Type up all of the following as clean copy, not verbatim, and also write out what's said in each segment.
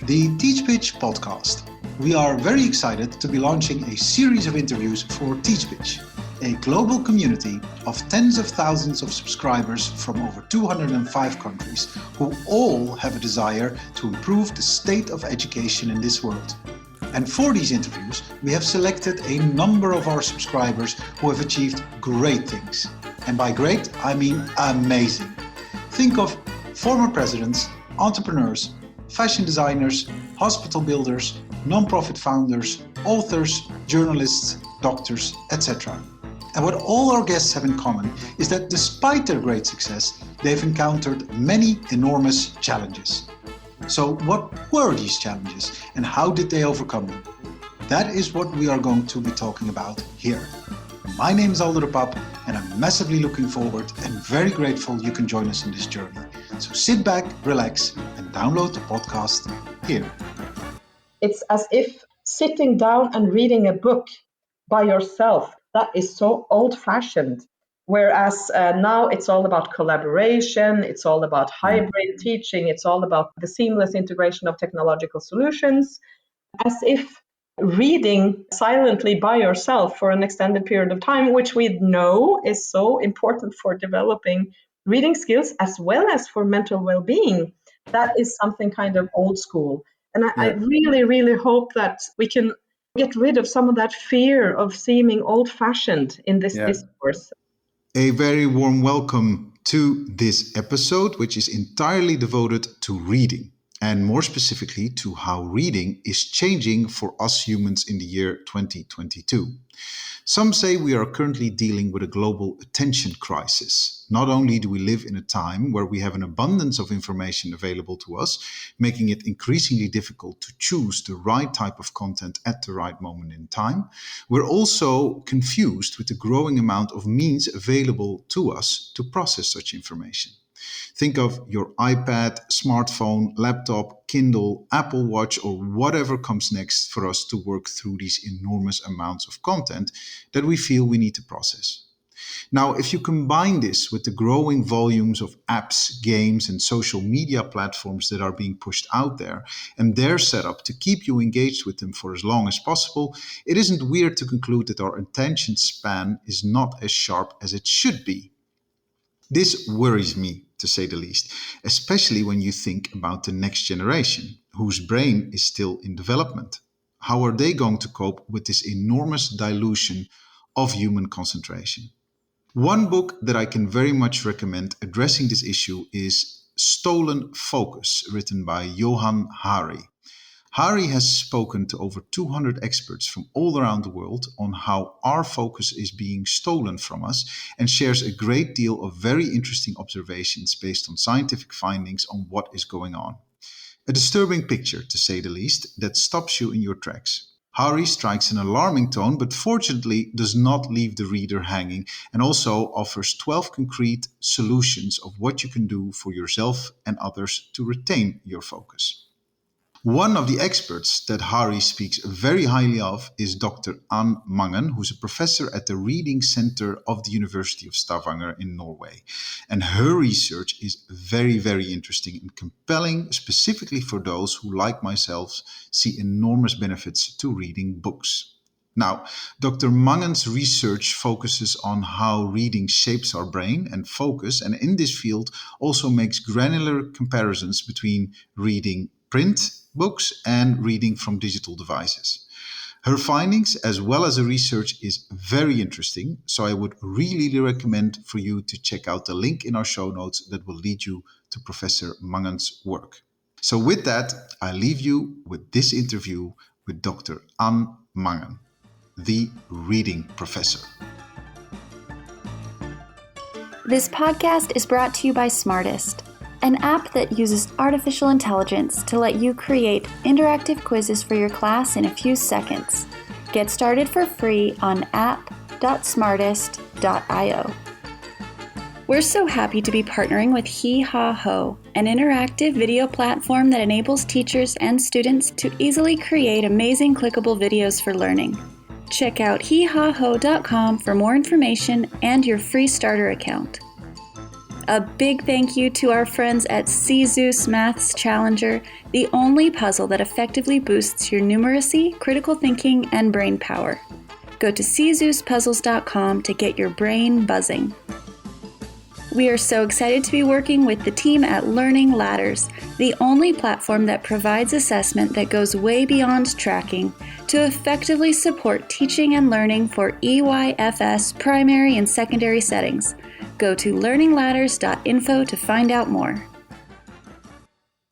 the TeachPitch podcast. We are very excited to be launching a series of interviews for TeachPitch, a global community of tens of thousands of subscribers from over 205 countries who all have a desire to improve the state of education in this world. And for these interviews, we have selected a number of our subscribers who have achieved great things. And by great, I mean amazing. Think of former presidents, entrepreneurs, fashion designers, hospital builders, non-profit founders, authors, journalists, doctors, etc. And what all our guests have in common is that despite their great success, they've encountered many enormous challenges. So what were these challenges and how did they overcome them? That is what we are going to be talking about here. My name is Aldo de Pap and I'm massively looking forward and very grateful you can join us in this journey. So sit back, relax and download the podcast here. It's as if sitting down and reading a book by yourself, that is so old-fashioned. Whereas now it's all about collaboration, it's all about hybrid teaching, it's all about the seamless integration of technological solutions, as if reading silently by yourself for an extended period of time, which we know is so important for developing reading skills as well as for mental well-being, that is something kind of old school. And I really, really hope that we can get rid of some of that fear of seeming old-fashioned in this discourse. A very warm welcome to this episode, which is entirely devoted to reading, and more specifically to how reading is changing for us humans in the year 2022. Some say we are currently dealing with a global attention crisis. Not only do we live in a time where we have an abundance of information available to us, making it increasingly difficult to choose the right type of content at the right moment in time, we're also confused with the growing amount of means available to us to process such information. Think of your iPad, smartphone, laptop, Kindle, Apple Watch, or whatever comes next for us to work through these enormous amounts of content that we feel we need to process. Now, if you combine this with the growing volumes of apps, games, and social media platforms that are being pushed out there, and they're set up to keep you engaged with them for as long as possible, it isn't weird to conclude that our attention span is not as sharp as it should be. This worries me, to say the least, especially when you think about the next generation, whose brain is still in development. How are they going to cope with this enormous dilution of human concentration? One book that I can very much recommend addressing this issue is Stolen Focus, written by Johann Hari. Hari has spoken to over 200 experts from all around the world on how our focus is being stolen from us and shares a great deal of very interesting observations based on scientific findings on what is going on. A disturbing picture, to say the least, that stops you in your tracks. Hari strikes an alarming tone, but fortunately does not leave the reader hanging and also offers 12 concrete solutions of what you can do for yourself and others to retain your focus. One of the experts that Hari speaks very highly of is Dr. Ann Mangen, who's a professor at the Reading Center of the University of Stavanger in Norway. And her research is very, very interesting and compelling, specifically for those who, like myself, see enormous benefits to reading books. Now, Dr. Mangen's research focuses on how reading shapes our brain and focus, and in this field also makes granular comparisons between reading print books and reading from digital devices. Her findings, as well as her research, is very interesting, so I would really recommend for you to check out the link in our show notes that will lead you to Professor Mangen's work. So with that, I leave you with this interview with Dr. Ann Mangen, the reading professor. This podcast is brought to you by Smartest, an app that uses artificial intelligence to let you create interactive quizzes for your class in a few seconds. Get started for free on app.smartest.io. We're so happy to be partnering with Hee Ha Ho, an interactive video platform that enables teachers and students to easily create amazing clickable videos for learning. Check out heehaho.com for more information and your free starter account. A big thank you to our friends at Zeus Maths Challenger, the only puzzle that effectively boosts your numeracy, critical thinking, and brain power. Go to czeusspuzzles.com to get your brain buzzing. We are so excited to be working with the team at Learning Ladders, the only platform that provides assessment that goes way beyond tracking to effectively support teaching and learning for EYFS primary and secondary settings. Go to learningladders.info to find out more.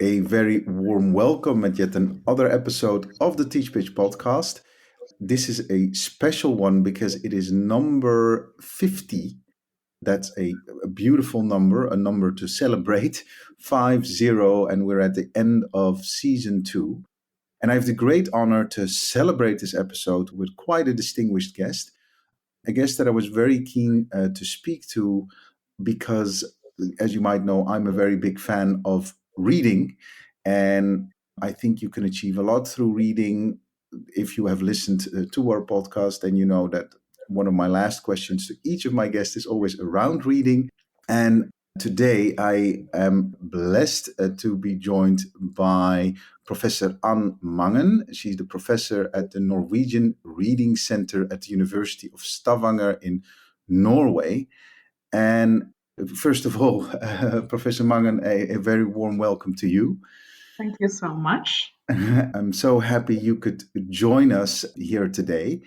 A very warm welcome at yet another episode of the Teach Pitch podcast. This is a special one because it is number 50. That's a beautiful number, a number to celebrate, 50, and we're at the end of season 2. And I have the great honor to celebrate this episode with quite a distinguished guest, a guest that I was very keen to speak to because, as you might know, I'm a very big fan of reading, and I think you can achieve a lot through reading. If you have listened to our podcast, then you know that one of my last questions to each of my guests is always around reading. And today I am blessed to be joined by Professor Ann Mangen. She's the professor at the Norwegian Reading Center at the University of Stavanger in Norway. And first of all, Professor Mangen, a very warm welcome to you. Thank you so much. I'm so happy you could join us here today.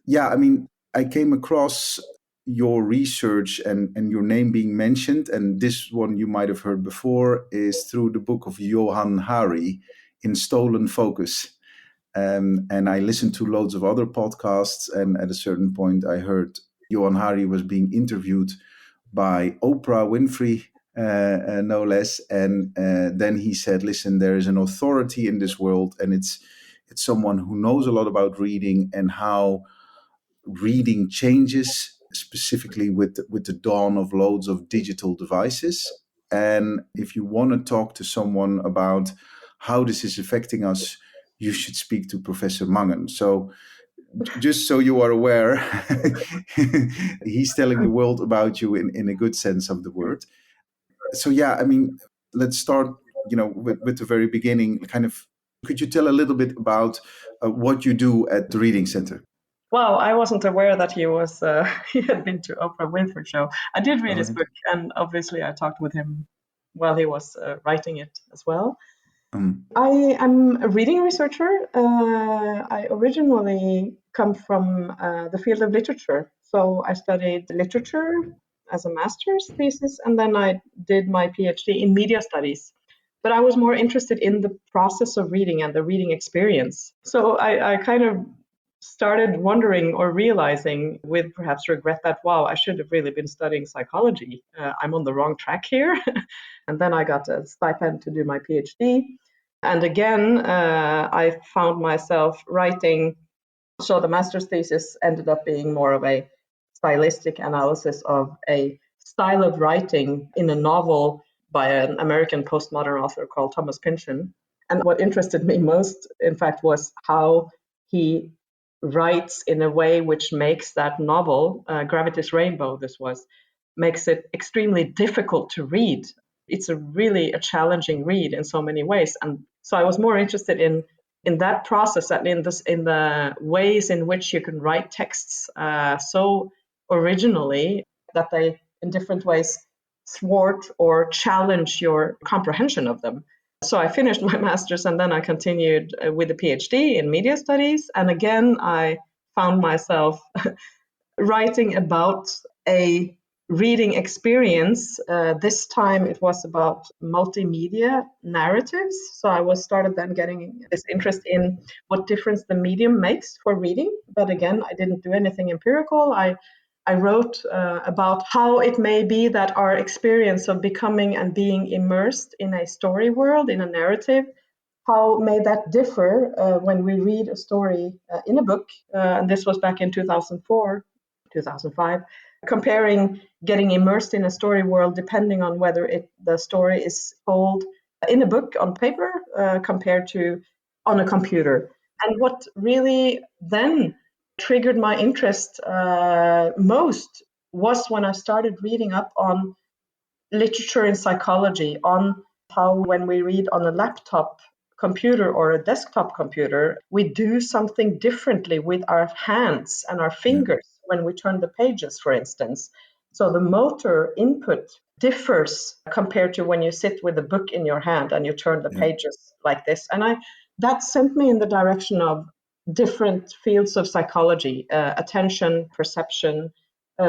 Yeah, I mean, I came across your research and your name being mentioned, and this one you might have heard before is through the book of Johan Hari, In Stolen Focus. And I listened to loads of other podcasts, and at a certain point I heard Johan Hari was being interviewed by Oprah Winfrey, no less. And then he said, listen, there is an authority in this world, and it's someone who knows a lot about reading and how reading changes, specifically with the dawn of loads of digital devices. And if you want to talk to someone about how this is affecting us, you should speak to Professor Mangen. So just so you are aware, he's telling the world about you in a good sense of the word. So yeah, I mean, let's start, with the very beginning. Kind of, could you tell a little bit about what you do at the Reading Center? Well, I wasn't aware that he had been to Oprah Winfrey show. I did read his book, and obviously I talked with him while he was writing it as well. I am a reading researcher. I originally come from the field of literature. So I studied literature as a master's thesis, and then I did my PhD in media studies. But I was more interested in the process of reading and the reading experience. So I kind of started wondering or realizing with perhaps regret that, wow, I should have really been studying psychology. I'm on the wrong track here. And then I got a stipend to do my PhD. And again, I found myself writing. So the master's thesis ended up being more of a stylistic analysis of a style of writing in a novel by an American postmodern author called Thomas Pynchon. And what interested me most, in fact, was how he writes in a way which makes that novel, Gravity's Rainbow, makes it extremely difficult to read. It's really a challenging read in so many ways. And so I was more interested in that process and in the ways in which you can write texts so originally that they, in different ways, thwart or challenge your comprehension of them. So I finished my master's, and then I continued with a PhD in media studies. And again, I found myself writing about a reading experience. This time it was about multimedia narratives. So I started then getting this interest in what difference the medium makes for reading. But again, I didn't do anything empirical. I wrote about how it may be that our experience of becoming and being immersed in a story world, in a narrative, how may that differ when we read a story in a book? And this was back in 2004, 2005, comparing getting immersed in a story world depending on whether the story is told in a book on paper compared to on a computer. And what really then triggered my interest most was when I started reading up on literature in psychology on how when we read on a laptop computer or a desktop computer, we do something differently with our hands and our Yeah. fingers when we turn the pages, for instance. So the motor input differs compared to when you sit with a book in your hand and you turn the Yeah. pages like this. And that sent me in the direction of different fields of psychology, attention, perception,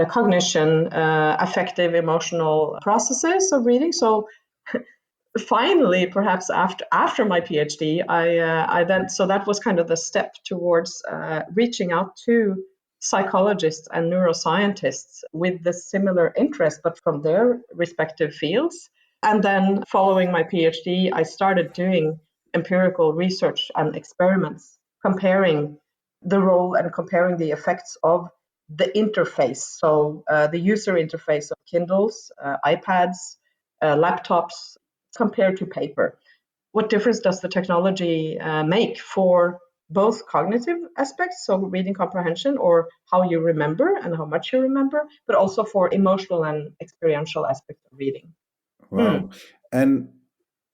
cognition, affective, emotional processes of reading. So finally, perhaps after my PhD, I then, so that was kind of the step towards reaching out to psychologists and neuroscientists with the similar interest, but from their respective fields. And then following my PhD, I started doing empirical research and experiments, comparing the role and comparing the effects of the interface. So the user interface of Kindles, iPads, laptops, compared to paper. What difference does the technology make for both cognitive aspects, so reading comprehension or how you remember and how much you remember, but also for emotional and experiential aspects of reading? Wow. And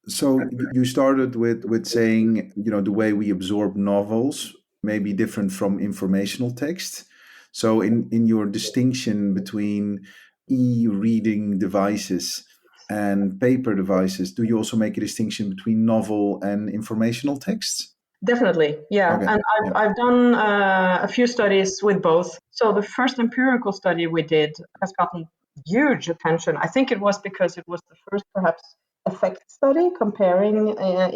so you started with saying, the way we absorb novels may be different from informational text. So in your distinction between e-reading devices and paper devices, do you also make a distinction between novel and informational texts? Definitely, yeah. Okay. And Yeah. I've done a few studies with both. So the first empirical study we did has gotten huge attention. I think it was because it was the first, perhaps, effect study comparing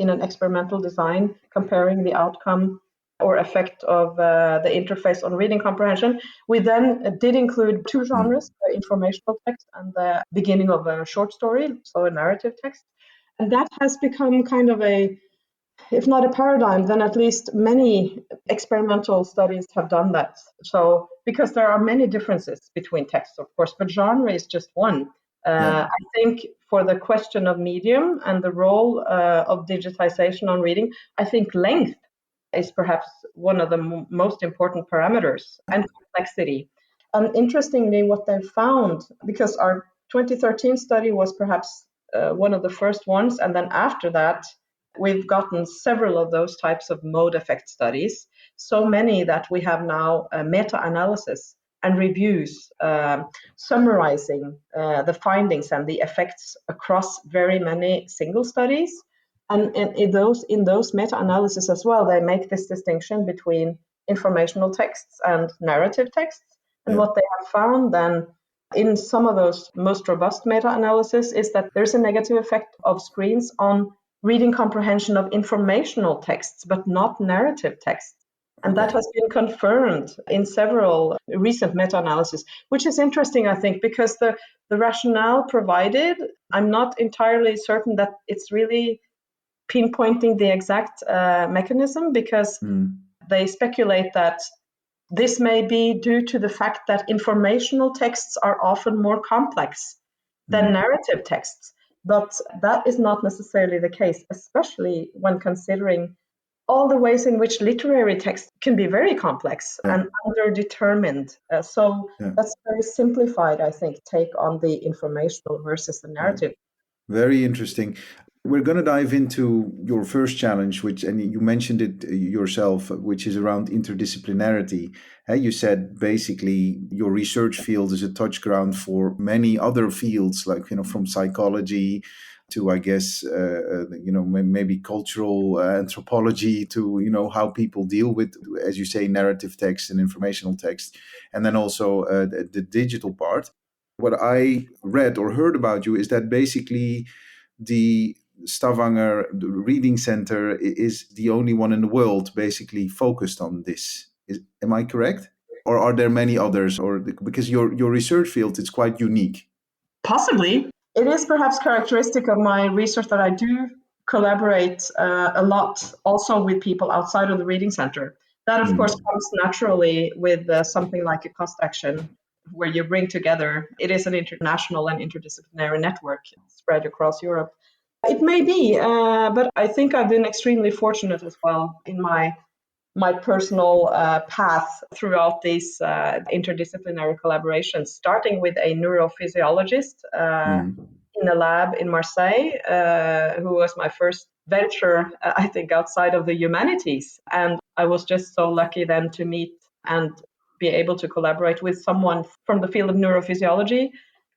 in an experimental design, comparing the outcome or effect of the interface on reading comprehension. We then did include two Mm. genres, the informational text and the beginning of a short story, so a narrative text. And that has become kind of a, if not a paradigm, then at least many experimental studies have done that. So, because there are many differences between texts, of course, but genre is just one. Yeah. I think for the question of medium and the role of digitization on reading, I think length is perhaps one of the most important parameters, and complexity. And interestingly, what they found, because our 2013 study was perhaps one of the first ones, and then after that, we've gotten several of those types of mode effect studies, so many that we have now meta-analysis and reviews summarizing the findings and the effects across very many single studies. And in those meta-analysis as well, they make this distinction between informational texts and narrative texts. And Yeah. what they have found then in some of those most robust meta-analysis is that there's a negative effect of screens on reading comprehension of informational texts, but not narrative texts. And that Okay. has been confirmed in several recent meta-analyses, which is interesting, I think, because the rationale provided, I'm not entirely certain that it's really pinpointing the exact mechanism, because Mm. they speculate that this may be due to the fact that informational texts are often more complex than Mm. narrative texts. But that is not necessarily the case, especially when considering all the ways in which literary text can be very complex Yeah. and underdetermined. So Yeah. that's a very simplified, I think, take on the informational versus the Yeah. narrative. Very interesting. We're going to dive into your first challenge, which, and you mentioned it yourself, which is around interdisciplinarity. You said basically your research field is a touch ground for many other fields, like, from psychology to, I guess, maybe cultural anthropology to, how people deal with, as you say, narrative text and informational text, and then also the digital part. What I read or heard about you is that basically the Stavanger Reading Center is the only one in the world basically focused on this. Am I correct? Or are there many others? Or because your research field is quite unique. Possibly. It is perhaps characteristic of my research that I do collaborate a lot also with people outside of the reading center. That, of course, Mm. comes naturally with something like a cost action where you bring together, it is an international and interdisciplinary network spread across Europe. It may be, but I think I've been extremely fortunate as well in my personal path throughout these interdisciplinary collaborations, starting with a neurophysiologist Mm. in a lab in Marseille, who was my first venture, I think, outside of the humanities. And I was just so lucky then to meet and be able to collaborate with someone from the field of neurophysiology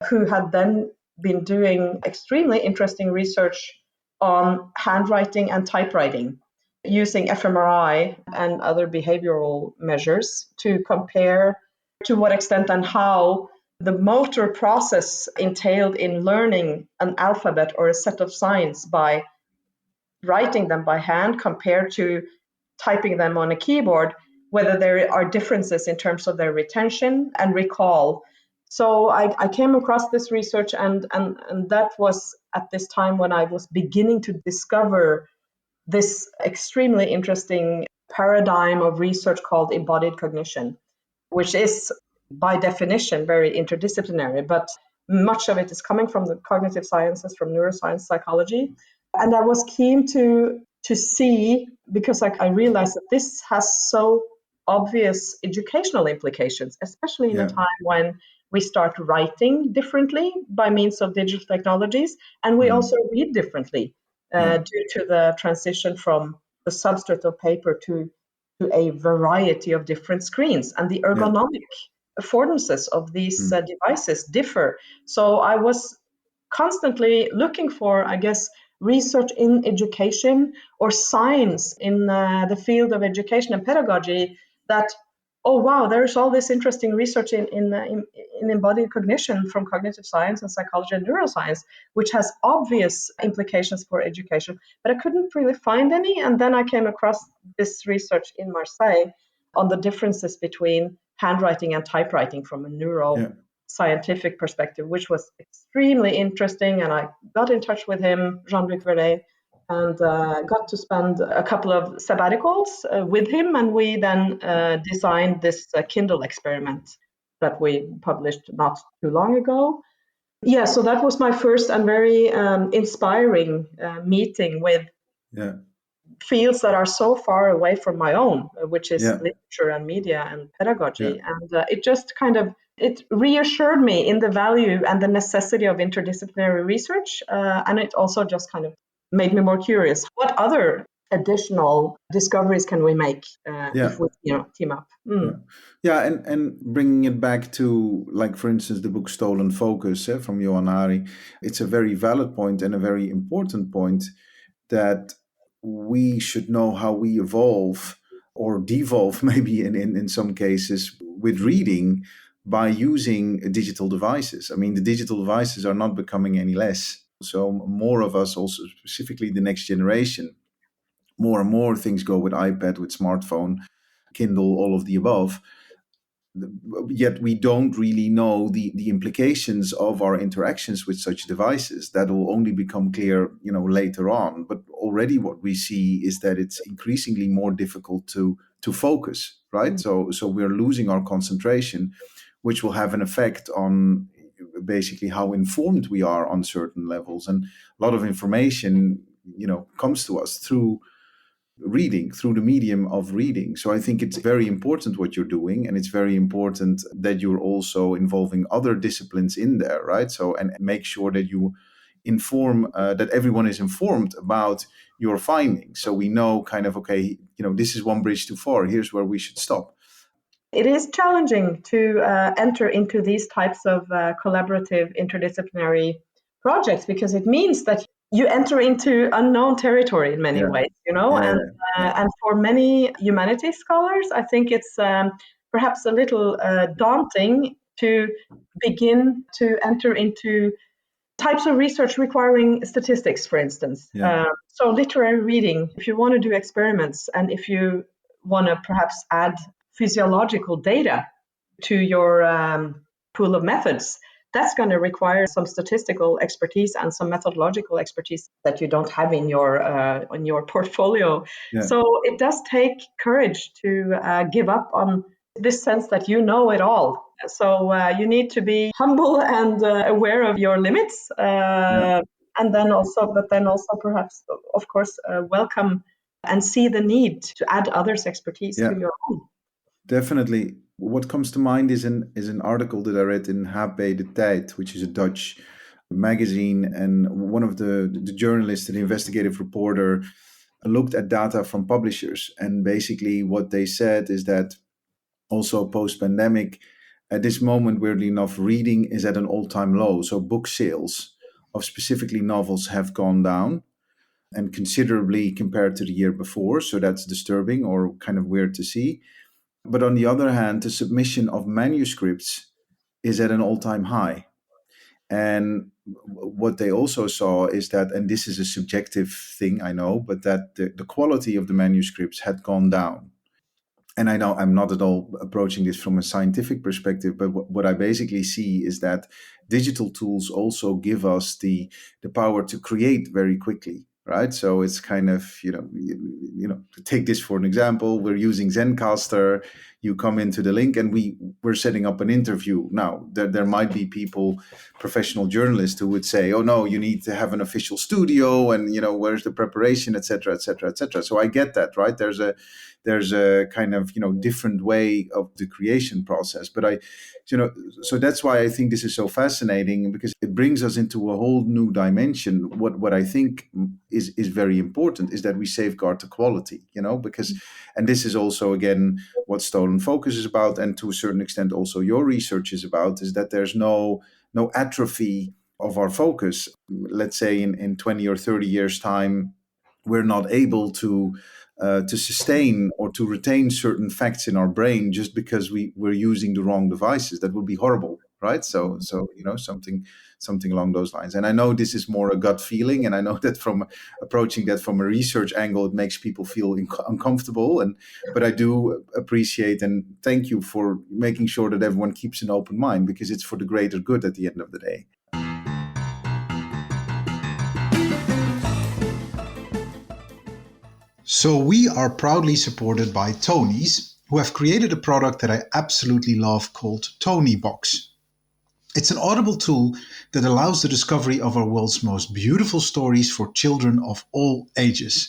who had then been doing extremely interesting research on handwriting and typewriting using fMRI and other behavioral measures to compare to what extent and how the motor process entailed in learning an alphabet or a set of signs by writing them by hand compared to typing them on a keyboard, whether there are differences in terms of their retention and recall. So I came across this research, and that was at this time when I was beginning to discover this extremely interesting paradigm of research called embodied cognition, which is by definition very interdisciplinary, but much of it is coming from the cognitive sciences, from neuroscience, psychology. And I was keen to see, because I realized that this has so obvious educational implications, especially in a time when we start writing differently by means of digital technologies, and we also read differently due to the transition from the substrate of paper to a variety of different screens, and the ergonomic affordances of these devices differ. So I was constantly looking for, I guess, research in education or science in the field of education and pedagogy that, oh wow, there's all this interesting research in embodied cognition from cognitive science and psychology and neuroscience, which has obvious implications for education. But I couldn't really find any. And then I came across this research in Marseille on the differences between handwriting and typewriting from a neuroscientific perspective, which was extremely interesting. And I got in touch with him, Jean-Luc Verlet, and got to spend a couple of sabbaticals with him. And we then designed this Kindle experiment that we published not too long ago. Yeah, so that was my first and very inspiring meeting with fields that are so far away from my own, which is literature and media and pedagogy. And it just it reassured me in the value and the necessity of interdisciplinary research. And it also just kind of made me more curious. What other additional discoveries can we make if we team up? And bringing it back to, like, for instance, the book Stolen Focus from Johan Hari, it's a very valid point and a very important point that we should know how we evolve or devolve, maybe in some cases, with reading by using digital devices. I mean, the digital devices are not becoming any less. So more of us, also specifically the next generation, more and more things go with iPad, with smartphone, Kindle, all of the above. Yet we don't really know the implications of our interactions with such devices. That will only become clear, later on. But already what we see is that it's increasingly more difficult to focus, right? So we're losing our concentration, which will have an effect on basically how informed we are on certain levels. And a lot of information, comes to us through reading, through the medium of reading. So I think it's very important what you're doing, and it's very important that you're also involving other disciplines in there, right? So, and make sure that you inform, that everyone is informed about your findings. So we know okay, this is one bridge too far, here's where we should stop. It is challenging to enter into these types of collaborative interdisciplinary projects, because it means that you enter into unknown territory in many ways, and for many humanities scholars, I think it's perhaps a little daunting to begin to enter into types of research requiring statistics, for instance. So literary reading, if you want to do experiments and if you want to perhaps add physiological data to your pool of methods, that's going to require some statistical expertise and some methodological expertise that you don't have in your portfolio. So it does take courage to give up on this sense that you know it all. So you need to be humble and aware of your limits, and then also perhaps, of course, welcome and see the need to add others' expertise to your own. Definitely. What comes to mind is an article that I read in HP De Tijd, which is a Dutch magazine, and one of the journalists, an investigative reporter, looked at data from publishers. And basically, what they said is that also post pandemic, at this moment, weirdly enough, reading is at an all time low. So, book sales of specifically novels have gone down and considerably compared to the year before. So, that's disturbing or kind of weird to see. But on the other hand, the submission of manuscripts is at an all time high. And what they also saw is that, and this is a subjective thing, I know, but that the quality of the manuscripts had gone down. And I know I'm not at all approaching this from a scientific perspective, but what I basically see is that digital tools also give us the power to create very quickly, right? So it's kind of, to take this for an example, we're using Zencaster. You come into the link, and we're setting up an interview. Now, there might be people, professional journalists, who would say, "Oh no, you need to have an official studio, and where's the preparation, etc., etc., etc." So I get that, right? There's a kind of different way of the creation process, but so that's why I think this is so fascinating, because it brings us into a whole new dimension. What I think is very important is that we safeguard the quality, because, and this is also again what Stolen Focus is about, and to a certain extent also your research is about, is that there's no atrophy of our focus. Let's say in 20 or 30 years time, we're not able to sustain or to retain certain facts in our brain just because we're using the wrong devices. That would be horrible, right? So something along those lines. And I know this is more a gut feeling, and I know that from approaching that from a research angle, it makes people feel uncomfortable. But I do appreciate and thank you for making sure that everyone keeps an open mind, because it's for the greater good at the end of the day. So we are proudly supported by Tony's, who have created a product that I absolutely love called Tonybox. It's an audible tool that allows the discovery of our world's most beautiful stories for children of all ages.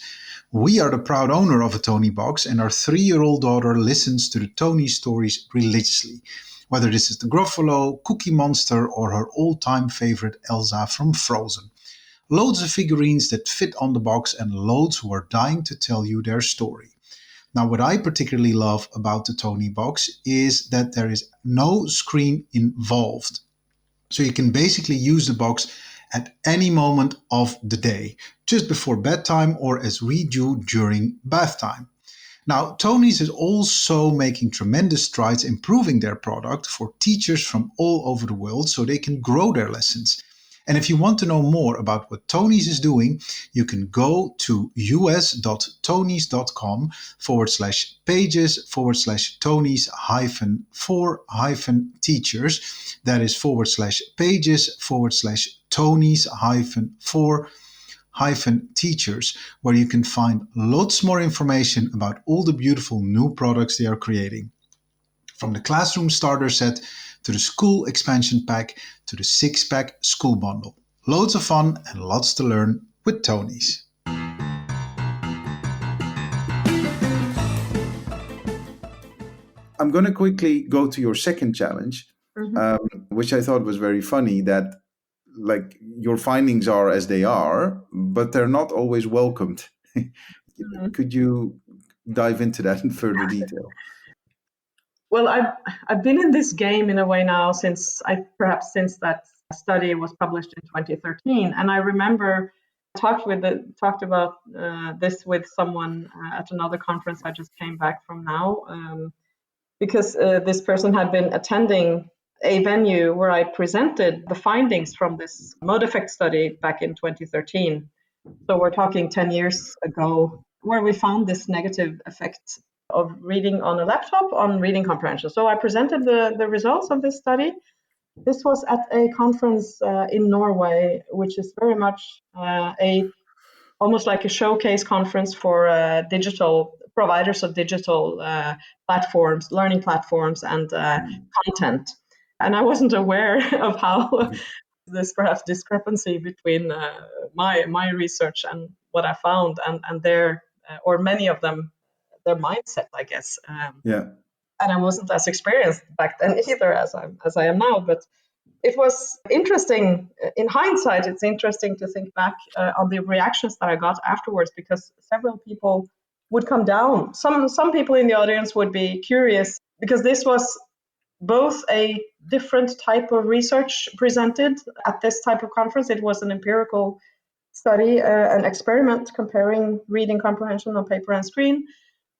We are the proud owner of a Tonybox, and our 3-year-old daughter listens to the Tony stories religiously, whether this is the Gruffalo, Cookie Monster, or her all-time favorite Elsa from Frozen. Loads of figurines that fit on the box, and loads who are dying to tell you their story. Now, what I particularly love about the Tonybox is that there is no screen involved. So you can basically use the box at any moment of the day, just before bedtime or as we do during bath time. Now, Tony's is also making tremendous strides improving their product for teachers from all over the world so they can grow their lessons. And if you want to know more about what Tony's is doing, you can go to us.tonys.com/pages/Tonys -for-teachers. That is /pages/Tonys-for-teachers, where you can find lots more information about all the beautiful new products they are creating. From the classroom starter set to the school expansion pack to the 6-pack school bundle. Loads of fun and lots to learn with Tony's. I'm going to quickly go to your second challenge, which I thought was very funny, that like your findings are as they are, but they're not always welcomed. Could you dive into that in further detail? Well, I've been in this game in a way now since that study was published in 2013, and I remember talked about this with someone at another conference I just came back from now, because this person had been attending a venue where I presented the findings from this mode effect study back in 2013. So we're talking 10 years ago, where we found this negative effect of reading on a laptop on reading comprehension. So I presented the results of this study. This was at a conference in Norway, which is very much almost like a showcase conference for digital providers of digital platforms, learning platforms, and content. And I wasn't aware of how this perhaps discrepancy between my research and what I found and their, or many of them, their mindset, I guess. Yeah. And I wasn't as experienced back then either as I am now, but it was interesting. In hindsight, it's interesting to think back on the reactions that I got afterwards, because several people would come down. Some people in the audience would be curious, because this was both a different type of research presented at this type of conference. It was an empirical study, an experiment comparing reading comprehension on paper and screen,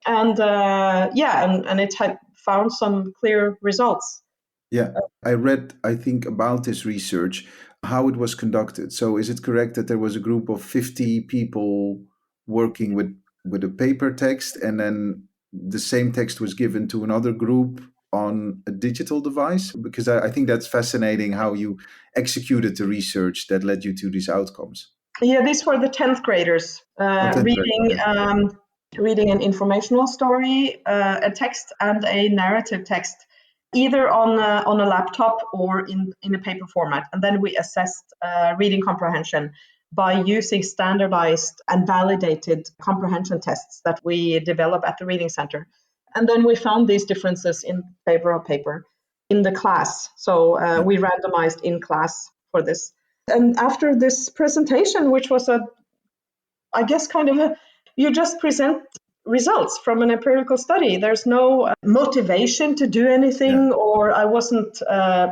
and and it had found some clear results. Yeah, I read, I think, about this research, how it was conducted. So is it correct that there was a group of 50 people working with a paper text, and then the same text was given to another group on a digital device? Because I think that's fascinating how you executed the research that led you to these outcomes. Yeah, these were the 10th graders Oh, 10th grade, reading okay. reading an informational story, a text, and a narrative text, either on a laptop or in a paper format. And then we assessed reading comprehension by using standardized and validated comprehension tests that we develop at the Reading Center. And then we found these differences in favor of paper in the class. So Yeah. we randomized in class for this. And after this presentation, which was I guess, you just present results from an empirical study. There's no motivation to do Yeah. anything, or I wasn't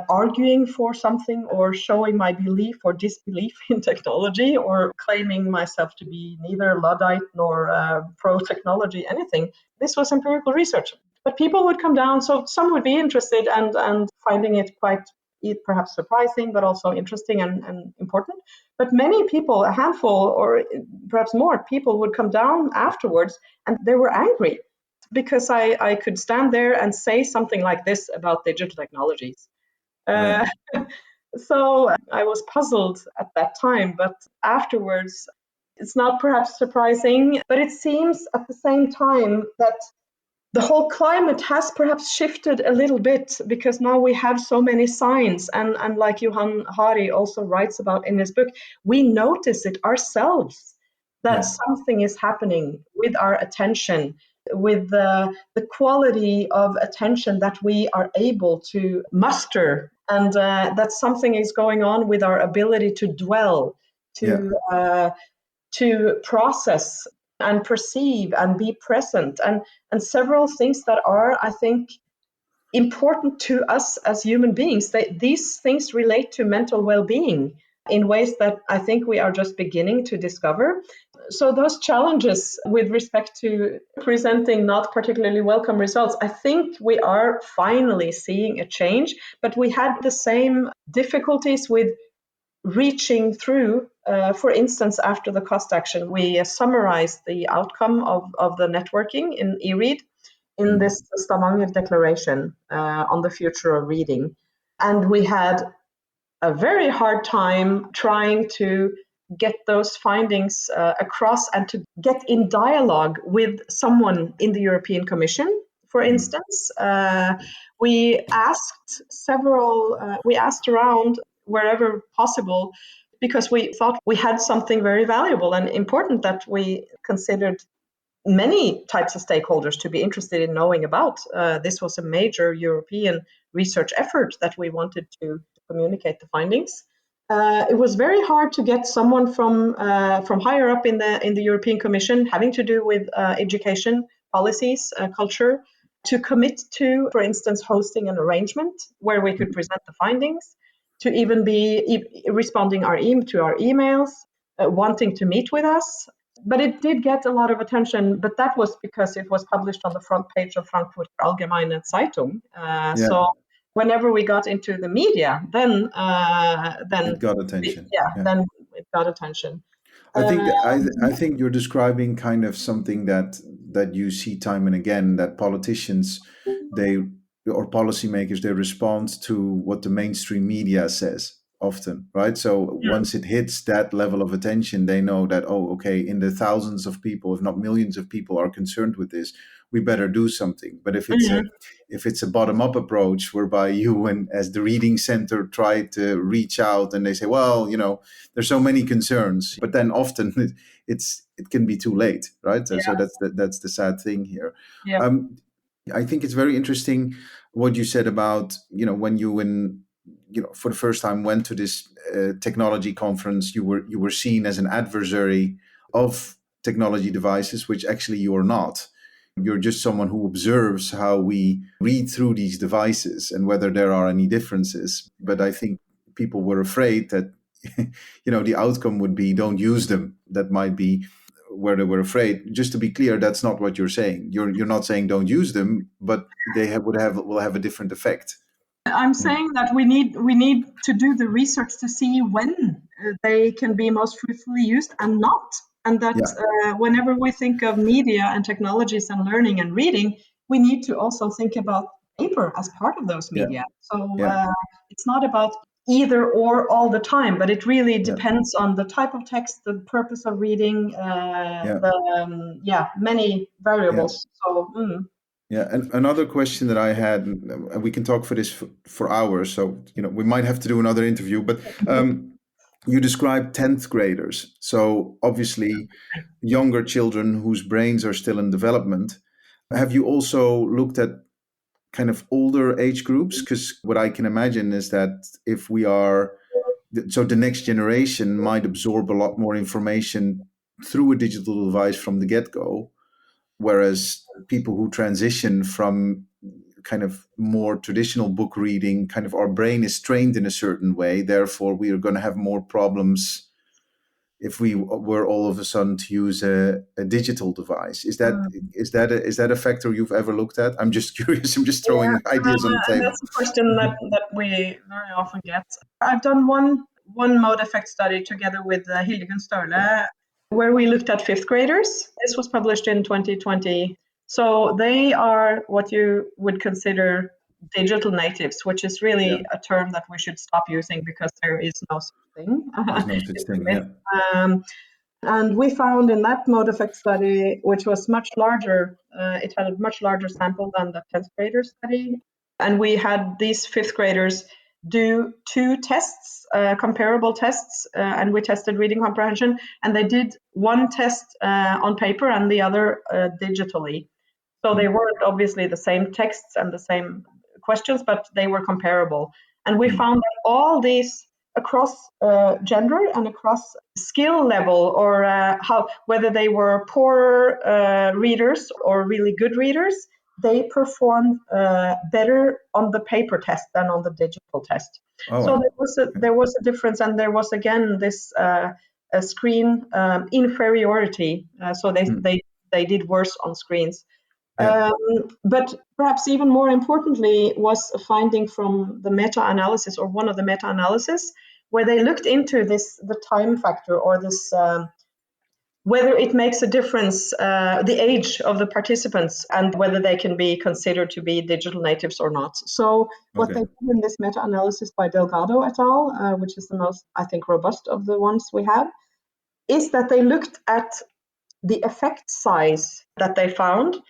arguing for something or showing my belief or disbelief in technology, or claiming myself to be neither Luddite nor pro technology, anything. This was empirical research. But people would come down, so some would be interested and finding it quite perhaps surprising, but also interesting and important. But many people, a handful or perhaps more people, would come down afterwards and they were angry because I could stand there and say something like this about digital technologies. Right. So I was puzzled at that time, but afterwards, it's not perhaps surprising, but it seems at the same time that the whole climate has perhaps shifted a little bit, because now we have so many signs, and like Johan Hari also writes about in his book, we notice it ourselves that Yeah. something is happening with our attention, with the quality of attention that we are able to muster, and that something is going on with our ability to dwell, Yeah. to process and perceive and be present, and several things that are, I think, important to us as human beings. These things relate to mental well-being in ways that I think we are just beginning to discover. So those challenges with respect to presenting not particularly welcome results, I think we are finally seeing a change, but we had the same difficulties with reaching through. For instance, after the cost action, we summarized the outcome of the networking in eRead in Mm. this Stavanger Declaration on the future of reading. And we had a very hard time trying to get those findings across and to get in dialogue with someone in the European Commission. For Mm. instance, we asked around wherever possible, because we thought we had something very valuable and important that we considered many types of stakeholders to be interested in knowing about. This was a major European research effort that we wanted to communicate the findings. It was very hard to get someone from higher up in the European Commission, having to do with education policies, culture, to commit to, for instance, hosting an arrangement where we could present the findings, to even be responding to our emails, wanting to meet with us. But it did get a lot of attention, but that was because it was published on the front page of Frankfurter Allgemeine Zeitung. Yeah. So whenever we got into the media, then It got attention. Yeah. then it got attention. I think you're describing kind of something that you see time and again, that politicians, they or policymakers, they respond to what the mainstream media says often, right? So once it hits that level of attention, they know that, oh, okay, in the thousands of people, if not millions of people are concerned with this, we better do something. But if it's a bottom up approach whereby you and as the reading center try to reach out and they say, well, there's so many concerns, but then often it can be too late, right? So that's the sad thing here. Yeah. I think it's very interesting what you said about when you for the first time went to this technology conference, you were seen as an adversary of technology devices, which actually you are not. You're just someone who observes how we read through these devices and whether there are any differences. But I think people were afraid that, the outcome would be don't use them. That might be where they were afraid. Just to be clear, that's not what you're saying. You're not saying don't use them, but they will have a different effect. I'm saying that we need to do the research to see when they can be most fruitfully used and not. And that whenever we think of media and technologies and learning and reading, we need to also think about paper as part of those media. So it's not about either or all the time, but it really depends on the type of text, the purpose of reading, many variables. So. Yeah, and another question that I had, and we can talk for this for hours, so we might have to do another interview. But you described 10th graders, so obviously younger children whose brains are still in development. Have you also looked at kind of older age groups? Because what I can imagine is that if we are, so the next generation might absorb a lot more information through a digital device from the get-go. Whereas people who transition from kind of more traditional book reading, kind of our brain is trained in a certain way. Therefore, we are going to have more problems if we were all of a sudden to use a digital device. Is that a factor you've ever looked at? I'm just curious. I'm just throwing ideas on the table. That's a question that we very often get. I've done one mode effect study together with Hildegunn Størle, where we looked at fifth graders. This was published in 2020. So they are what you would consider digital natives, which is really a term that we should stop using because there is no such thing. There's no such thing, And we found in that mode effect study, which was much larger, it had a much larger sample than the 10th grader study. And we had these fifth graders do two tests, comparable tests, and we tested reading comprehension. And they did one test on paper and the other digitally. So they weren't obviously the same texts and the same questions, but they were comparable. And we found that all these across gender and across skill level, or whether they were poor readers or really good readers, they performed better on the paper test than on the digital test. So there was a difference, and there was again this screen inferiority. So they did worse on screens. But perhaps even more importantly was a finding from the meta-analysis, or one of the meta-analysis, where they looked into the time factor, or this whether it makes a difference, the age of the participants, and whether they can be considered to be digital natives or not. So what they did in this meta-analysis by Delgado et al., which is the most, I think, robust of the ones we have, is that they looked at the effect size that they found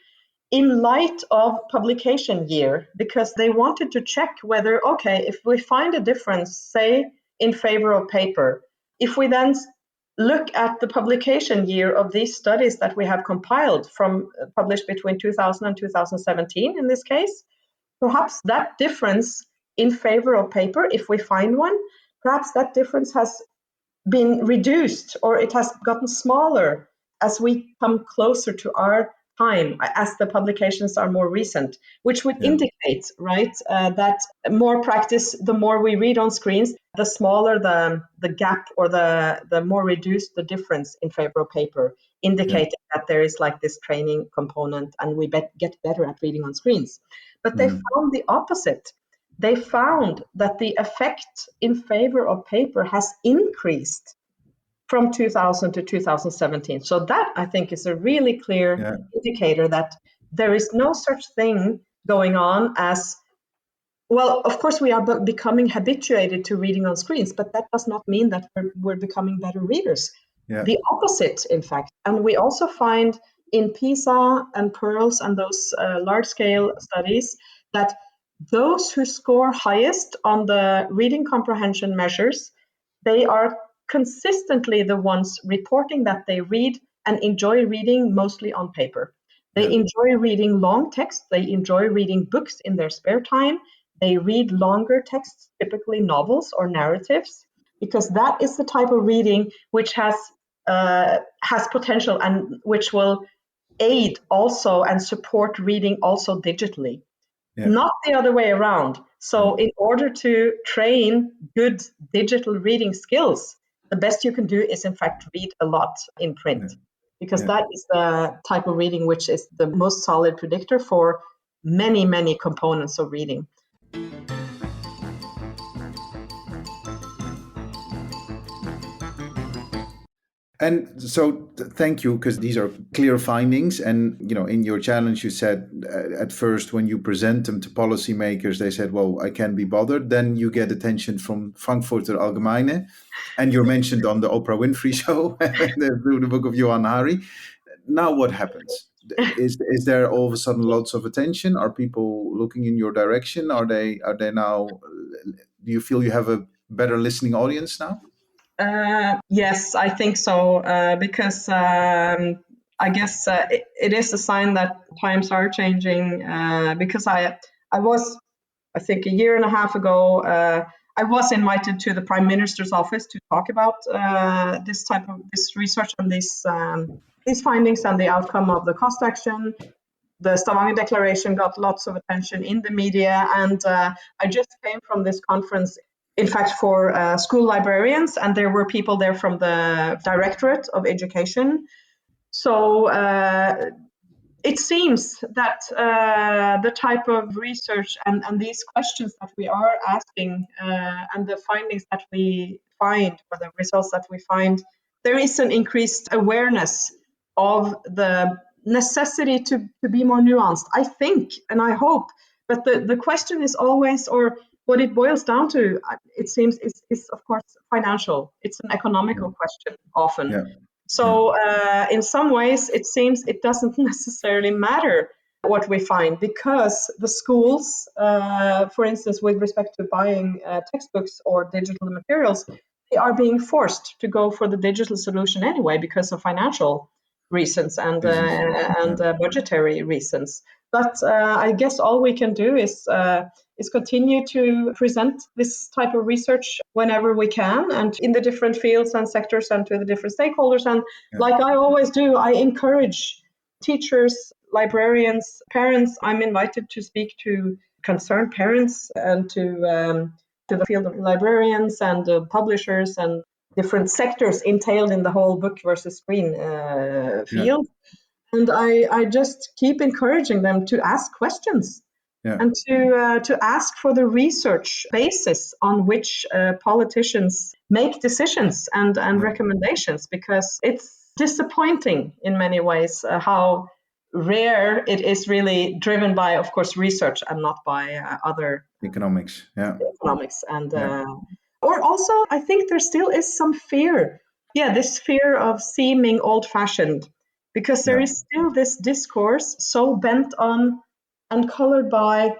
in light of publication year, because they wanted to check whether, okay, if we find a difference, say, in favor of paper, if we then look at the publication year of these studies that we have compiled from published between 2000 and 2017 in this case, perhaps that difference in favor of paper, if we find one, perhaps that difference has been reduced, or it has gotten smaller as we come closer to our time, as the publications are more recent, which would indicate, right, that more practice, the more we read on screens, the smaller the gap, or the more reduced the difference in favor of paper, indicating that there is like this training component, and we get better at reading on screens. But they found the opposite. They found that the effect in favor of paper has increased from 2000 to 2017. So that, I think, is a really clear indicator that there is no such thing going on as, well, of course we are becoming habituated to reading on screens, but that does not mean that we're becoming better readers. The opposite, in fact. And we also find in PISA and PEARLS and those large-scale studies that those who score highest on the reading comprehension measures, they are consistently the ones reporting that they read and enjoy reading mostly on paper. They enjoy reading long text. They enjoy reading books in their spare time. they read longer texts, typically novels or narratives, because that is the type of reading which has potential and which will aid also and support reading also digitally, not the other way around. So in order to train good digital reading skills, the best you can do is in fact read a lot in print, because that is the type of reading which is the most solid predictor for many, many components of reading. And so thank you, because these are clear findings. And, in your challenge, you said at first when you present them to policymakers, they said, well, I can't be bothered. Then you get attention from Frankfurter Allgemeine. And you're mentioned on the Oprah Winfrey show, the book of Johan Hari. Now what happens? Is there all of a sudden lots of attention? Are people looking in your direction? Are they now, do you feel you have a better listening audience now? Yes, I think so, because I guess it is a sign that times are changing. Because I was, I think, a year and a half ago, I was invited to the Prime Minister's office to talk about this research and these findings and the outcome of the cost action. The Stavanger Declaration got lots of attention in the media, and I just came from this conference, in fact, for school librarians, and there were people there from the Directorate of Education. So it seems that the type of research and these questions that we are asking and the findings that we find, or the results that we find, there is an increased awareness of the necessity to be more nuanced, I think, and I hope. But the question is always, or what it boils down to, it seems, is of course financial. It's an economical question often. Yeah. So in some ways, it seems it doesn't necessarily matter what we find, because the schools, for instance, with respect to buying textbooks or digital materials, they are being forced to go for the digital solution anyway because of financial reasons and budgetary reasons. But I guess all we can do is continue to present this type of research whenever we can, and in the different fields and sectors and to the different stakeholders. And like I always do, I encourage teachers, librarians, parents. I'm invited to speak to concerned parents and to the field of librarians and publishers and different sectors entailed in the whole book versus screen field. And I just keep encouraging them to ask questions and to ask for the research basis on which politicians make decisions and recommendations, because it's disappointing in many ways how rare it is really driven by, of course, research and not by other economics. And or also, I think there still is some fear. This fear of seeming old-fashioned, because there is still this discourse so bent on and colored by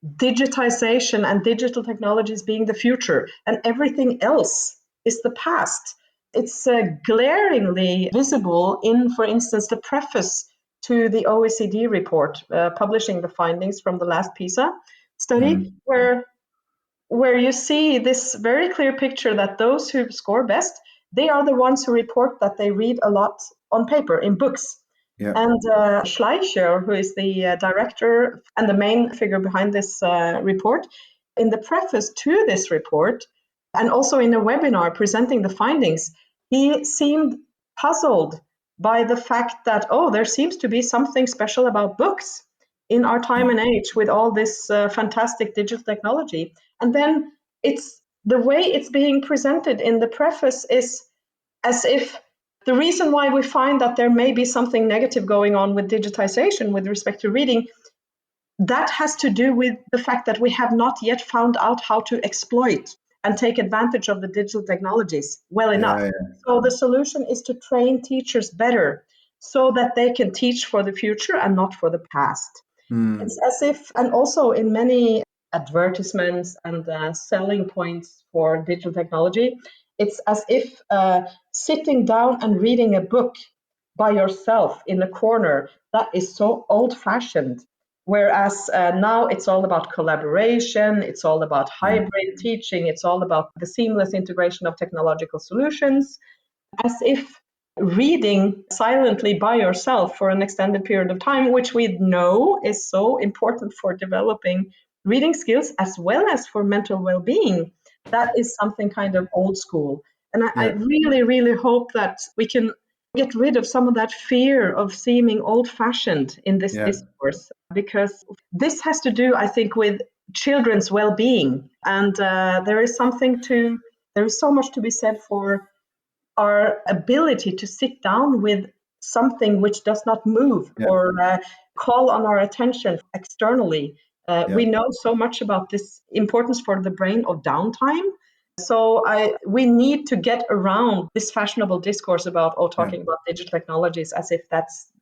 digitization and digital technologies being the future, and everything else is the past. It's glaringly visible in, for instance, the preface to the OECD report publishing the findings from the last PISA study, where you see this very clear picture that those who score best, they are the ones who report that they read a lot on paper, in books. And Schleicher, who is the director and the main figure behind this report, in the preface to this report, and also in a webinar presenting the findings, he seemed puzzled by the fact that, there seems to be something special about books in our time and age with all this fantastic digital technology. And then it's the way it's being presented in the preface is as if the reason why we find that there may be something negative going on with digitization with respect to reading, that has to do with the fact that we have not yet found out how to exploit and take advantage of the digital technologies well enough. So the solution is to train teachers better so that they can teach for the future and not for the past. It's as if, and also in many advertisements and selling points for digital technology, it's as if sitting down and reading a book by yourself in a corner, that is so old-fashioned. Whereas now it's all about collaboration, it's all about hybrid teaching, it's all about the seamless integration of technological solutions, as if reading silently by yourself for an extended period of time, which we know is so important for developing reading skills as well as for mental well-being, that is something kind of old school. And I really, really hope that we can get rid of some of that fear of seeming old-fashioned in this discourse, because this has to do, I think, with children's well-being. And there is so much to be said for our ability to sit down with something which does not move or call on our attention externally. We know so much about this importance for the brain of downtime. So we need to get around this fashionable discourse about talking about digital technologies as if that's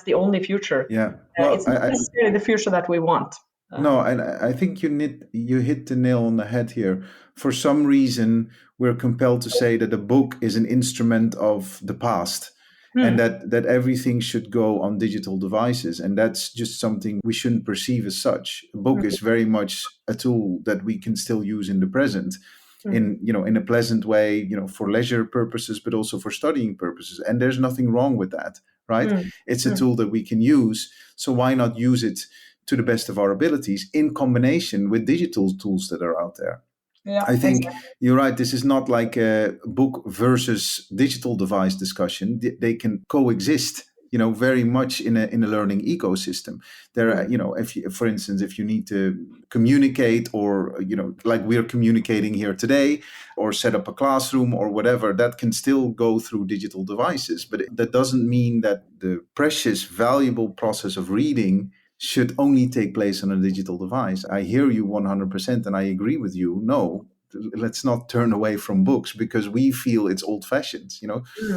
the only future. Well, it's not necessarily the future that we want. No, and I think you hit the nail on the head here. For some reason, we're compelled to say that a book is an instrument of the past, and that everything should go on digital devices, and that's just something we shouldn't perceive as such. A book is very much a tool that we can still use in the present, in a pleasant way, for leisure purposes, but also for studying purposes. And there's nothing wrong with that, right? It's a tool that we can use, so why not use it to the best of our abilities in combination with digital tools that are out there? I think you're right. This is not like a book versus digital device discussion. They can coexist, very much in a learning ecosystem. There are, if you, for instance, if you need to communicate or, like we're communicating here today, or set up a classroom or whatever, that can still go through digital devices. But that doesn't mean that the precious, valuable process of reading should only take place on a digital device. I hear you 100% and I agree with you. No, let's not turn away from books because we feel it's old-fashioned.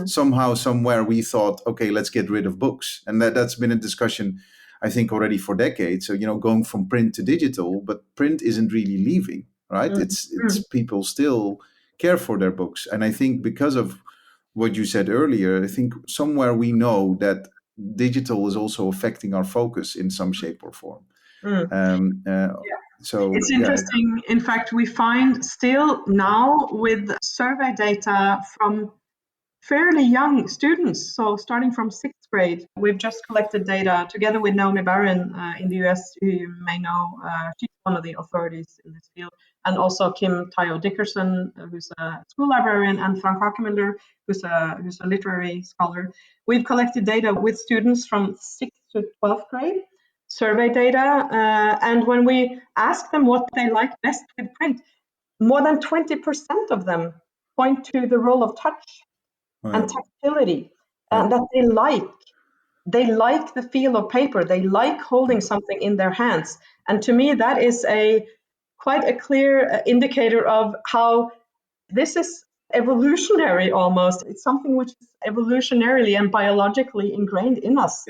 Somehow, somewhere we thought, okay, let's get rid of books. And that's been a discussion, I think, already for decades. So, going from print to digital, but print isn't really leaving, right? It's people still care for their books. And I think because of what you said earlier, I think somewhere we know that digital is also affecting our focus in some shape or form. So it's interesting. In fact, we find still now with survey data from fairly young students, so starting from 6th grade, we've just collected data together with Naomi Barron in the US, who you may know. She's one of the authorities in this field, and also Kim Tayo Dickerson, who's a school librarian, and Frank Hakemüller, who's a literary scholar. We've collected data with students from 6th to 12th grade, survey data, and when we ask them what they like best with print, more than 20% of them point to the role of touch and tactility, and that they like the feel of paper, they like holding something in their hands. And to me, that is quite a clear indicator of how this is evolutionary almost. It's something which is evolutionarily and biologically ingrained in us.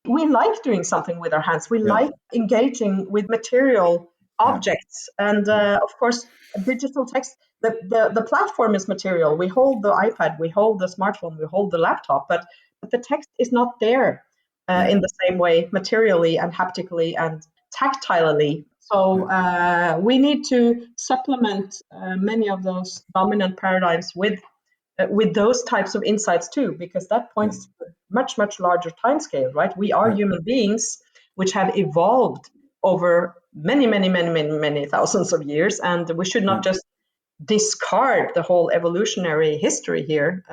We like doing something with our hands. We like engaging with material objects. And of course, digital text, the platform is material. We hold the iPad, we hold the smartphone, we hold the laptop, but the text is not there in the same way materially and haptically and tactilely. So we need to supplement many of those dominant paradigms with those types of insights too, because that points to a much, much larger time scale, right? We are human beings which have evolved over many, many, many, many, many thousands of years, and we should not just discard the whole evolutionary history here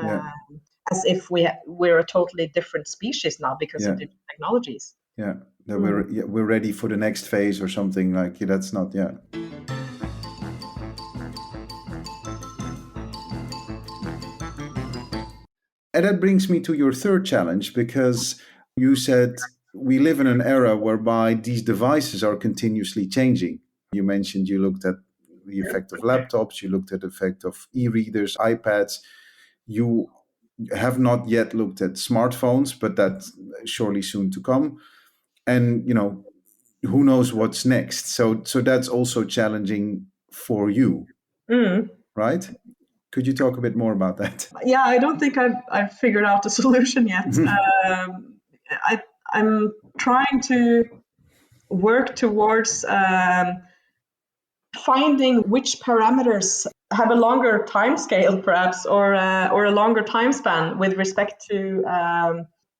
as if we're a totally different species now because of digital technologies. That we're ready for the next phase or something like that's not And that brings me to your third challenge, because you said we live in an era whereby these devices are continuously changing. You mentioned you looked at the effect of laptops, you looked at the effect of e-readers, iPads. You have not yet looked at smartphones, but that's surely soon to come. And, who knows what's next. So that's also challenging for you, right? Could you talk a bit more about that? Yeah, I don't think I've figured out a solution yet. I'm trying to work towards finding which parameters have a longer time scale, perhaps, or a longer time span with respect to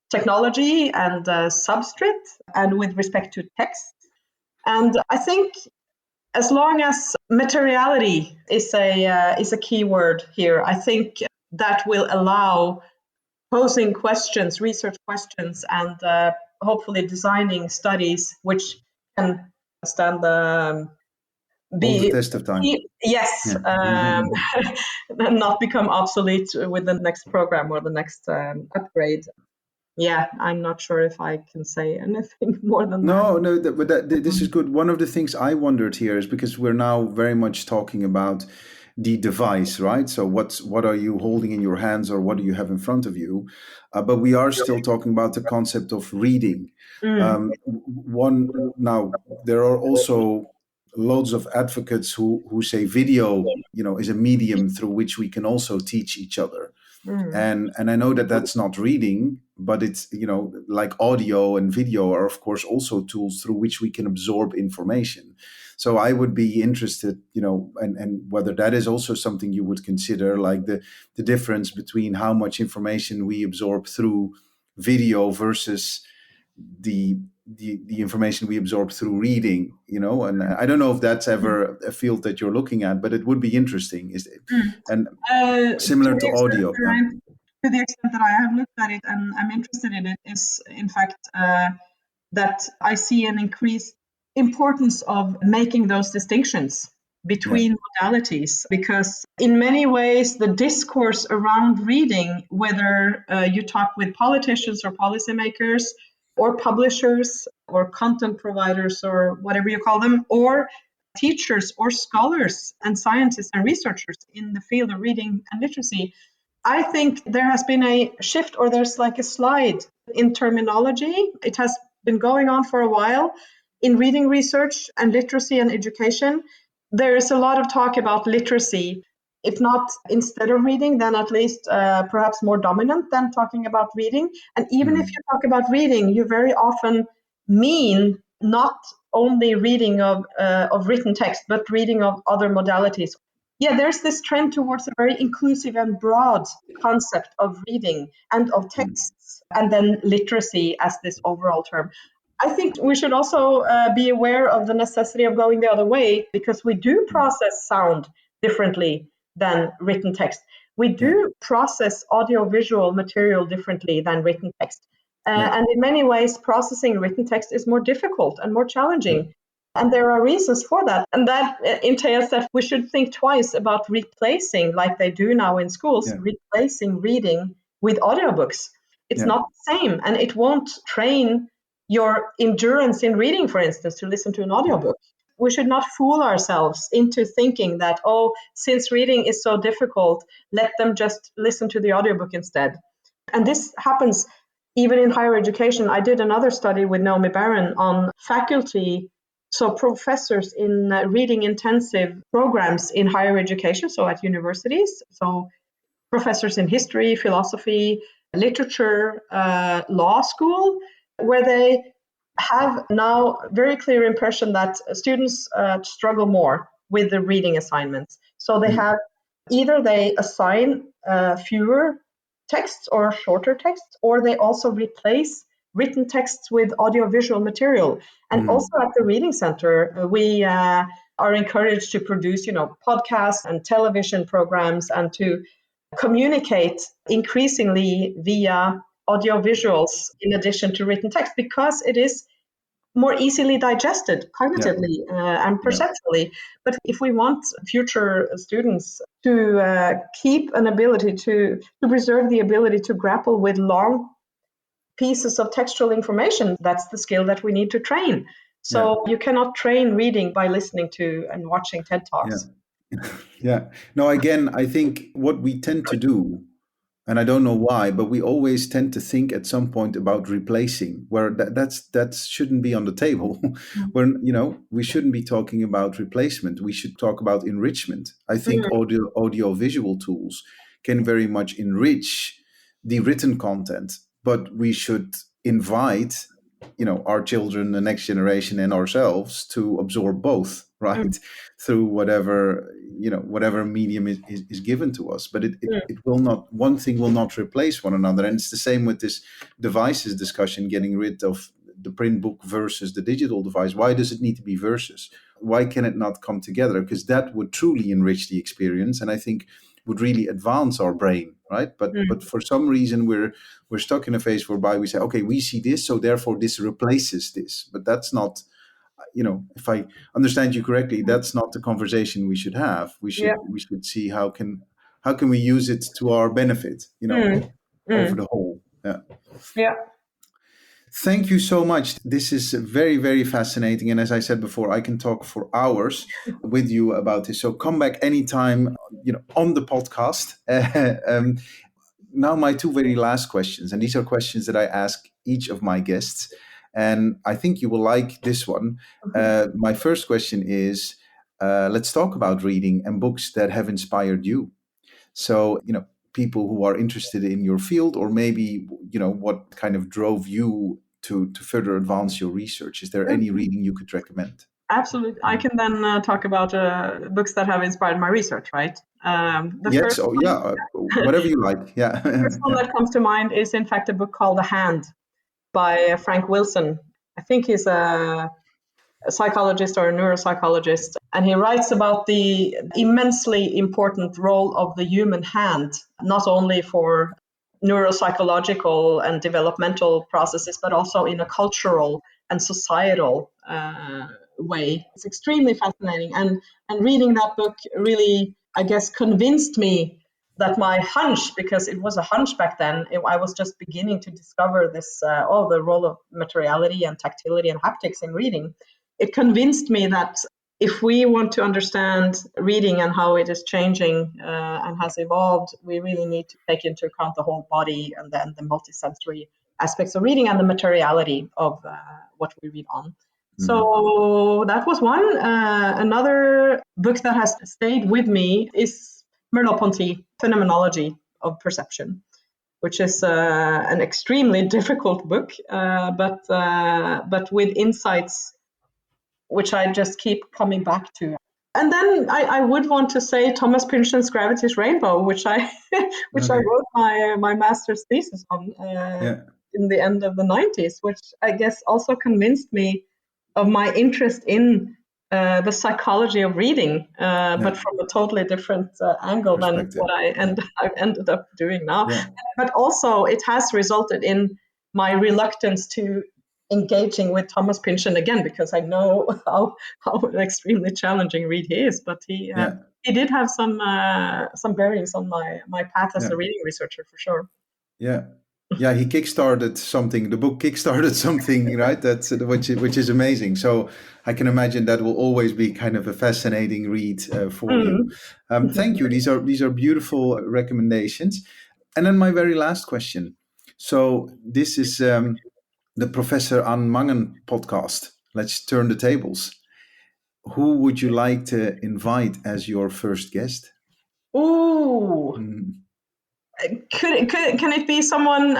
technology and substrate, and with respect to text. And I think as long as materiality is a key word here, I think that will allow posing questions, research questions, and hopefully designing studies which can stand the Hold the be test of time. yes, Yeah. not become obsolete with the next program or the next upgrade. Yeah, I'm not sure if I can say anything more than that. No, this is good. One of the things I wondered here is because we're now very much talking about the device, right? So what are you holding in your hands, or what do you have in front of you? But we are still talking about the concept of reading. Mm, One now there are also loads of advocates who say video, is a medium through which we can also teach each other. mm, And I know that that's not reading, but it's like audio and video are of course also tools through which we can absorb information. So I would be interested, and whether that is also something you would consider, like the difference between how much information we absorb through video versus the information we absorb through reading. And I don't know if that's ever a field that you're looking at, but it would be interesting. mm. And To similar the to extent audio. that Yeah. I have looked at it and I'm interested in it is, in fact, that I see an increased importance of making those distinctions Yeah. between modalities, because in many ways the discourse around reading, whether you talk with politicians or policymakers or publishers or content providers or whatever you call them, or teachers or scholars and scientists and researchers in the field of reading and literacy, I think there has been a shift, or there's like a slide in terminology. It has been going on for a while in reading research and literacy and education. There is a lot of talk about literacy, if not instead of reading, then at least perhaps more dominant than talking about reading. And even if Mm. you talk about reading, you very often mean not only reading of written text, but reading of other modalities. Yeah, there's this trend towards a very inclusive and broad concept of reading and of Mm. texts, and then literacy as this overall term. I think we should also be aware of the necessity of going the other way, because we do Mm. process sound differently than written text. We Yeah. do process audiovisual material differently than written text. Yeah. And in many ways, processing written text is more difficult and more Yeah. challenging. And there are reasons for that. And that entails that we should think twice about replacing, like they do now in schools, Yeah. replacing reading with audiobooks. It's Yeah. not the same, and it won't train your endurance in reading, for instance, to listen to an audiobook. We should not fool ourselves into thinking that, oh, since reading is so difficult, let them just listen to the audiobook instead. And this happens even in higher education. I did another study with Naomi Barron on faculty, so professors in reading intensive programs in higher education, so at universities, so professors in history, philosophy, literature, law school, where they have now very clear impression that students struggle more with the reading assignments. So they Mm. have either they assign fewer texts or shorter texts, or they also replace written texts with audiovisual material. And Mm. also at the Reading Center, we are encouraged to produce, podcasts and television programs, and to communicate increasingly via audiovisuals in addition to written text, because it is more easily digested Yeah. cognitively and Yeah. perceptually. But if we want future students to keep an ability to preserve the ability to grapple with long pieces of textual information, that's the skill that we need to train. Yeah. So you cannot train reading by listening to and watching TED Yeah. Talks. Yeah. No, again, I think what we tend to do, and I don't know why, but we always tend to think at some point about replacing, where that shouldn't be on the table. When we shouldn't be talking about replacement. We should talk about enrichment. I think Mm, audio visual tools can very much enrich the written content, but we should invite our children, the next generation, and ourselves to absorb both, Mm, right? Through whatever medium is given to us. But mm, it will not, one thing will not replace one another. And it's the same with this devices discussion, getting rid of the print book versus the digital device. Why does it need to be versus? Why can it not come together? Because that would truly enrich the experience, and I think would really advance our brain, right? But mm. for some reason we're stuck in a phase whereby we say, okay, we see this, so therefore this replaces this. But that's not, if I understand you correctly, that's not the conversation we should have. We Yeah. should see how can we use it to our benefit, Mm, over mm. the whole. Yeah. Yeah. Thank you so much. This is very, very fascinating. And as I said before, I can talk for hours with you about this. So come back anytime, on the podcast. um, Now, my two very last questions, and these are questions that I ask each of my guests. And I think you will like this one. My first question is, let's talk about reading and books that have inspired you. So, people who are interested in your field, or maybe, what kind of drove you to further advance your research. Is there any Mhm. reading you could recommend? Absolutely. I can then talk about books that have inspired my research, right? The Yes. first Oh, one, yeah. Whatever you like. Yeah. first one Yeah. that comes to mind is, in fact, a book called The Hand by Frank Wilson. I think he's a psychologist or a neuropsychologist, and he writes about the immensely important role of the human hand, not only for neuropsychological and developmental processes, but also in a cultural and societal way. It's extremely fascinating, and reading that book really, I guess, convinced me that my hunch, because it was a hunch back then, I was just beginning to discover this, the role of materiality and tactility and haptics in reading. It convinced me that if we want to understand reading and how it is changing and has evolved, we really need to take into account the whole body and then the multisensory aspects of reading and the materiality of what we read on. Mhm. So that was one. Another book that has stayed with me is Merleau-Ponty, Phenomenology of Perception, which is an extremely difficult book, but with insights which I just keep coming back to. And then I would want to say Thomas Pynchon's Gravity's Rainbow, which I which I Okay. wrote my master's thesis on Yeah. in the end of the 90s, which I guess also convinced me of my interest in the psychology of reading, Yeah. but from a totally different angle than Perspective. what Yeah. I've ended up doing now. Yeah. But also, it has resulted in my reluctance to engaging with Thomas Pynchon again, because I know how extremely challenging read he is. But Yeah. he did have some bearings on my path as Yeah. a reading researcher for sure. Yeah. Yeah, he kickstarted something. The book kickstarted something, right? That's which is amazing. So I can imagine that will always be kind of a fascinating read for you. Mm. Thank you. These are beautiful recommendations. And then my very last question. So this is the Professor An Mangen podcast. Let's turn the tables. Who would you like to invite as your first guest? Ooh, Mm. can it be someone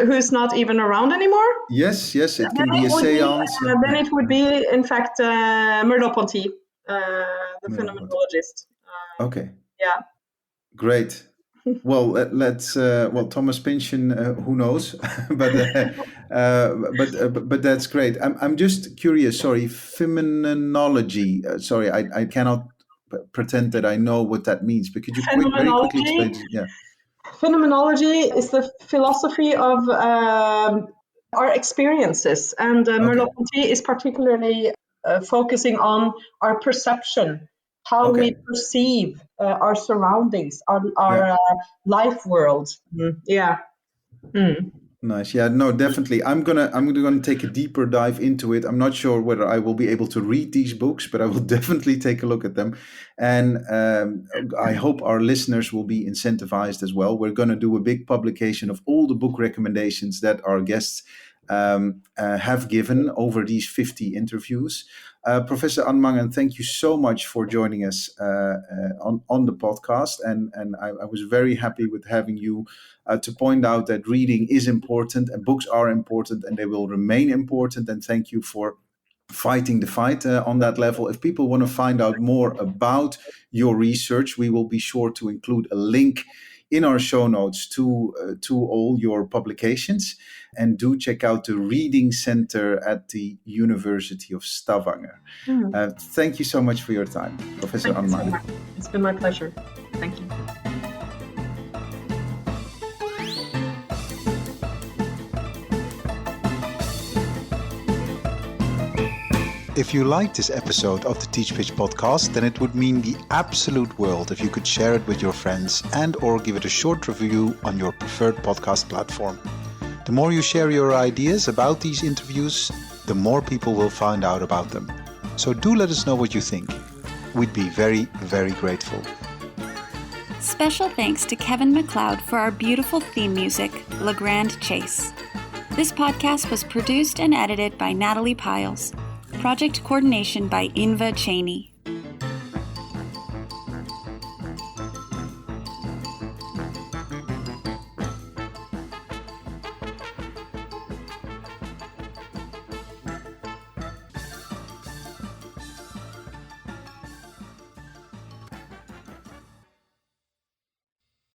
who's not even around anymore? Yes, yes, it Then can be a it would be seance. then Yeah. it would be in fact Merleau-Ponty, the Middle body. phenomenologist. Okay, Yeah. great. Well, let's. Well, Thomas Pynchon, who knows? But that's great. I'm just curious. Sorry, phenomenology. Sorry, I cannot pretend that I know what that means. But could you very quickly explain? Phenomenology Yeah. Phenomenology is the philosophy of our experiences, and Okay. Merleau-Ponty is particularly focusing on our perception, how we Okay. perceive our surroundings, our Yeah. life world. Yeah. Mm. Nice. Yeah, no, definitely. I'm gonna take a deeper dive into it. I'm not sure whether I will be able to read these books, but I will definitely take a look at them. And I hope our listeners will be incentivized as well. We're gonna do a big publication of all the book recommendations that our guests have given over these 50 interviews. Professor Ann Mangen, thank you so much for joining us on the podcast. And I was very happy with having you to point out that reading is important and books are important and they will remain important. And thank you for fighting the fight on that level. If people want to find out more about your research, we will be sure to include a link in our show notes to all your publications. And do check out the Reading Center at the University of Stavanger. Thank you so much for your time, Professor Ann Mangen. So it's been my pleasure. Thank you. If you liked this episode of the Teach Pitch podcast, then it would mean the absolute world if you could share it with your friends and or give it a short review on your preferred podcast platform. The more you share your ideas about these interviews, the more people will find out about them. So do let us know what you think. We'd be very, very grateful. Special thanks to Kevin MacLeod for our beautiful theme music, Le Grand Chase. This podcast was produced and edited by Natalie Piles. Project coordination by Inva Cheney.